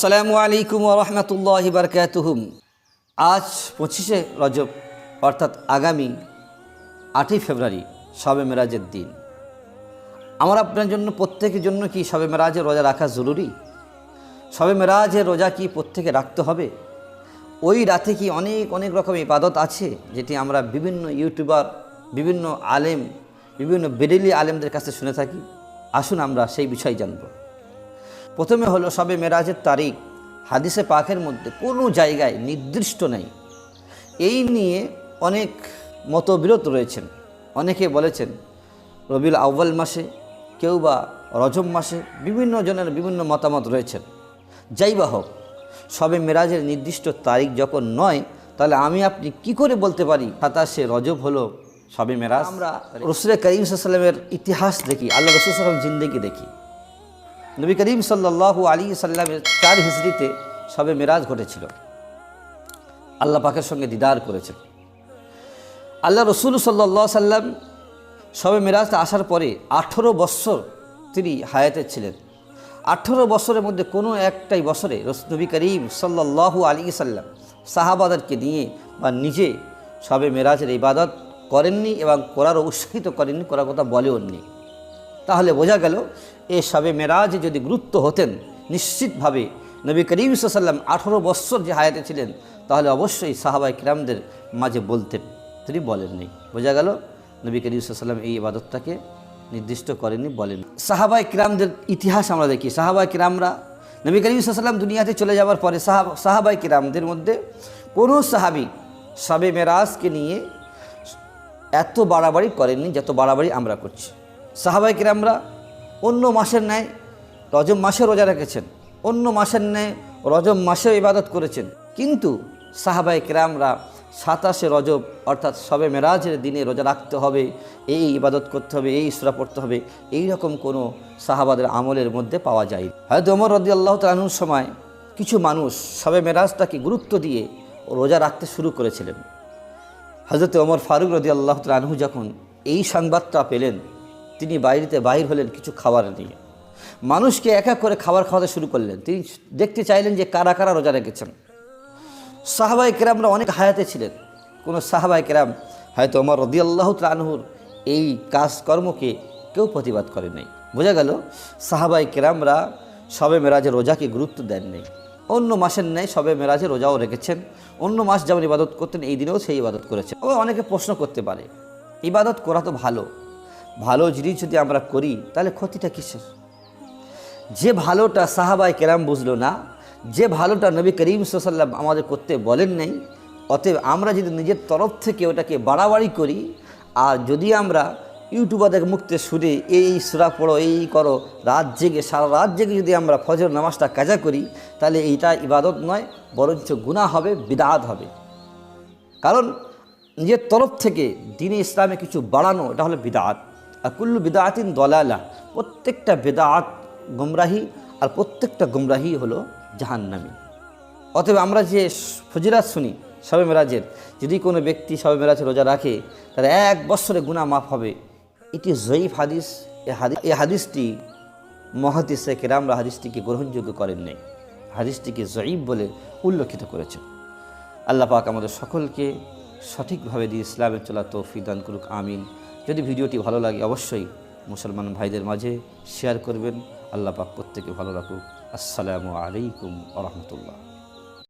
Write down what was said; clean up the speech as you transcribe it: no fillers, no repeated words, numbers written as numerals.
আসসালামু আলাইকুম ওয়া রাহমাতুল্লাহি ওয়া বারাকাতুহু। আজ 25শে রজব অর্থাৎ আগামী 8ই ফেব্রুয়ারি শবে মেরাজের দিন। আমার আপনার জন্য প্রত্যেকের জন্য কি শবে মেরাজের রোজা রাখা জরুরি? শবে মেরাজের রোজা কি প্রত্যেকে রাখতে হবে? ওই রাতে কি অনেক রকম ইবাদত আছে যেটি আমরা বিভিন্ন ইউটিউবার, বিভিন্ন আলেম, বিভিন্ন বেরেলি আলেমদের কাছে শুনে থাকি। আসুন আমরা সেই বিষয় জানব। প্রথমে হলো শবে মেরাজের তারিখ হাদিসে পাকের মধ্যে কোনো জায়গায় নির্দিষ্ট নেই। এই নিয়ে অনেক মতবিরোধ রয়েছেন। অনেকে বলেছেন রবিউল আউয়াল মাসে, কেউ বা রজব মাসে, বিভিন্ন জনের বিভিন্ন মতামত রয়েছেন। যাই বা হোক, শবে মেরাজের নির্দিষ্ট তারিখ যখন নয়, তাহলে আমি আপনি কি করে বলতে পারি 27শে রজব হলো শবে মেরাজ? আমরা রাসূল করিম সাল্লাল্লাহু আলাইহি ওয়াসাল্লামের ইতিহাস দেখি, আল্লাহ রাসূল সাল্লাল্লাহু আলাইহি ওয়াসাল্লাম জিন্দেগি দেখি। নবী করিম সাল্লাল্লাহু আলাইহি ওয়াসাল্লামের 4 হিজরিতে শবে মেরাজ ঘটেছিল। আল্লাহ পাকের সঙ্গে দিদার করেছেন। আল্লাহ রসুল সাল্লাল্লাহু আলাইহি ওয়াসাল্লাম শবে মেরাজে আসার পরে 18 বছর তিনি হায়াতে ছিলেন। 18 বছরের মধ্যে কোনো একটাই বছরে নবী করিম সাল্লাল্লাহু আলাইহি ওয়াসাল্লাম সাহাবাদেরকে নিয়ে বা নিজে শবে মেরাজের ইবাদত করেননি এবং করারও উৎসাহিত করেননি, করার কথা বলেননি। তাহলে বোঝা গেল এই শবে মেরাজে যদি গুরুত্ব হতেন, নিশ্চিতভাবে নবী করিম সাল্লাল্লাহু আলাইহি ওয়াসাল্লাম 18 বছর যে হায়াতে ছিলেন, তাহলে অবশ্যই সাহাবায়ে কিরামদের মাঝে বলতেন। তিনি বলেননি। বোঝা গেল নবী করিম সাল্লাল্লাহু আলাইহি ওয়াসাল্লাম এই ইবাদতটাকে নির্দিষ্ট করেননি, বলেন। সাহাবায়ে কিরামদের ইতিহাস আমরা দেখি। সাহাবায়ে কিরামরা নবী করিম সাল্লাল্লাহু আলাইহি ওয়াসাল্লাম দুনিয়াতে চলে যাওয়ার পরে সাহাবায়ে কিরামদের মধ্যে কোনো সাহাবী শবে মেরাজকে নিয়ে এত বাড়াবাড়ি করেননি যত বাড়াবাড়ি আমরা করছি। সাহাবায়ে কিরামরা অন্য মাসের ন্যায় রজব মাসে রোজা রেখেছেন, অন্য মাসের ন্যায় রজব মাসেও ইবাদত করেছেন, কিন্তু সাহাবায়ে কিরামরা 27শে রজব অর্থাৎ শবে মেরাজের দিনে রোজা রাখতে হবে, এই ইবাদত করতে হবে, এই সূরা পড়তে হবে, এই রকম কোনো সাহাবাদের আমলের মধ্যে পাওয়া যায়। হযরত ওমর রাদিয়াল্লাহু তাআলা আনহুর সময় কিছু মানুষ শবে মেরাজটাকে গুরুত্ব দিয়ে রোজা রাখতে শুরু করেছিলেন। হযরত ওমর ফারুক রাদিয়াল্লাহু তাআলা আনহু যখন এই সংবাদটা পেলেন, তিনি বাইর হলেন কিছু খাবার নিয়ে। মানুষকে এক এক করে খাবার খাওয়াতে শুরু করলেন। তিনি দেখতে চাইলেন যে কারা কারা রোজা রেখেছেন। সাহাবায়ে কেরামরা অনেক হায়াতে ছিলেন। কোনো সাহাবায়ে কেরাম হয়তো ওমর রাদিয়াল্লাহু তাআলা আনহুর এই কাজকর্মকে কেউ প্রতিবাদ করে নাই। বোঝা গেল সাহাবায়ে কেরামরা শবে মেরাজের রোজাকে গুরুত্ব দেন নাই। অন্য মাসের ন্যায় শবে মেরাজে রোজাও রেখেছেন। অন্য মাস যেমন ইবাদত করতেন, এই দিনেও সেই ইবাদত করেছেন। ও অনেকে প্রশ্ন করতে পারে, ইবাদত করা তো ভালো জিনিস যদি আমরা করি তাহলে ক্ষতিটা কিসের? যে ভালোটা সাহাবায়ে কেরাম বুঝলো না, যে ভালোটা নবী করিম সাল্লাল্লাহু আলাইহি ওয়াসাল্লাম আমাদের করতে বলেন নাই, অতএব আমরা যদি নিজের তরফ থেকে ওটাকে বাড়াবাড়ি করি, আর যদি আমরা ইউটিউবারদের মুখতে শুনে এই সূরা পড়ো, এই করো, সারা রাত জেগে যদি আমরা ফজর নামাজটা কাজা করি, তাহলে এইটা ইবাদত নয়, বরঞ্চ গুনাহ হবে, বিদআত হবে। কারণ নিজের তরফ থেকে দ্বীনে ইসলামে কিছু বাড়ানো, এটা হলো বিদআত। আর কুল্লু বিদআতিন দলালাহ, প্রত্যেকটা বিদআত গুমরাহি, আর প্রত্যেকটা গুমরাহি হলো জাহান্নামী। অতএব আমরা যে ফজিলাত শুনি শবে মেরাজের, যদি কোনো ব্যক্তি শবে মেরাজের রোজা রাখে তাহলে 1 বছরে গুনাহ মাফ হবে। এটি যঈফ হাদিস। এই হাদিসটি মুহাদ্দিসে কেরামরা হাদিসটিকে গ্রহণযোগ্য করেন নাই, হাদিসটিকে যঈফ বলে উল্লেখিত করেছেন। আল্লাহ পাক আমাদের সকলকে সঠিকভাবে দিয়ে ইসলামে চলা তৌফিক দান করুক, আমিন। যদি ভিডিওটি ভালো লাগে অবশ্যই মুসলমান ভাইদের মাঝে শেয়ার করবেন। আল্লাহ পাক প্রত্যেকে ভালো রাখুক। আসসালামু আলাইকুম ওয়া রাহমাতুল্লাহ।